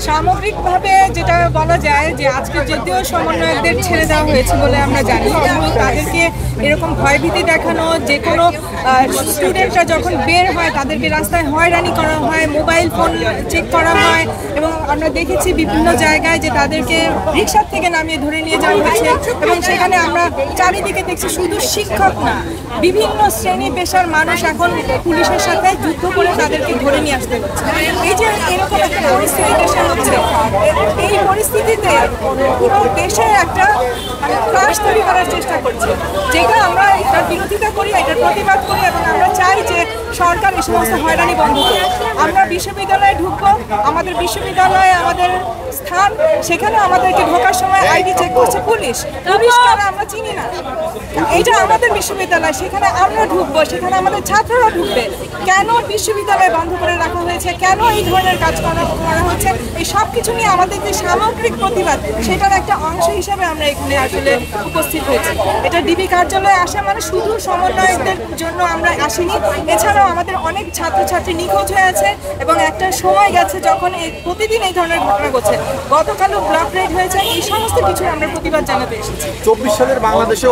সামগ্রিকভাবে যেটা বলা যায় যে আজকে যদিও সমন্বয়কদের ছেড়ে দেওয়া হয়েছে বলে আমরা জানি, কিন্তু তাদেরকে এরকম ভয়ভীতি দেখানো, যে কোনো স্টুডেন্টরা যখন বের হয় তাদেরকে রাস্তায় হয়রানি করা হয়, মোবাইল ফোন চেক করা হয়, এবং আমরা দেখেছি বিভিন্ন জায়গায় যে তাদেরকে রিক্সার থেকে নামিয়ে ধরে নিয়ে যাওয়া হয়েছে। এবং সেখানে আমরা চারিদিকে দেখছি শুধু শিক্ষক না, বিভিন্ন শ্রেণী পেশার মানুষ এখন পুলিশের সাথে যুদ্ধ করে তাদেরকে ধরে নিয়ে আসতে হচ্ছে। এই যে এরকম একটা পরিস্থিতি দেশে হচ্ছে, এই পরিস্থিতিতে পুরো দেশে একটা ক্লাস তৈরি করার চেষ্টা করছে, যেটা আমরা এটার বিরোধিতা করি, এটার প্রতিবাদ করি, এবং আমরা চাই যে সরকার এই সমস্ত হয়রানি বন্ধ করে। আমরা বিশ্ববিদ্যালয়ে ঢুকবো, আমাদের বিশ্ববিদ্যালয়ে আমাদের স্থান, সেখানে আমাদেরকে ঢোকার সময় আইডি চেক করছে পুলিশ। পুলিশকে আমরা চিনি না, এইটা আমাদের বিশ্ববিদ্যালয়, সেখানে আমরা ঢুকবো, সেখানে আমাদের ছাত্ররা ঢুকবে। কেন বিশ্ববিদ্যালয় বন্ধ করে রাখা হয়েছে, কেন এই ধরনের কাজ করা হচ্ছে, এই সব কিছু নিয়ে আমাদের যে সামগ্রিক প্রতিবাদ, সেটার একটা অংশ হিসাবে আমরা এখানে আসলে উপস্থিত হয়েছি। এটা ডিবি কার্যালয়ে আসা মানে শুধু সমন্বয়কদের জন্য আমরা আসিনি, এছাড়াও আমাদের অনেক ছাত্রছাত্রী নিখোঁজ হয়ে আছে, এবং একটা সময় গেছে যখন প্রতিদিন এই ধরনের ঘটনা ঘটছে। গতকালও ব্লক রেড হয়েছে। এই সমস্ত কিছু আমরা প্রতিবাদ জানাতে এসেছি। 24 সালের বাংলাদেশে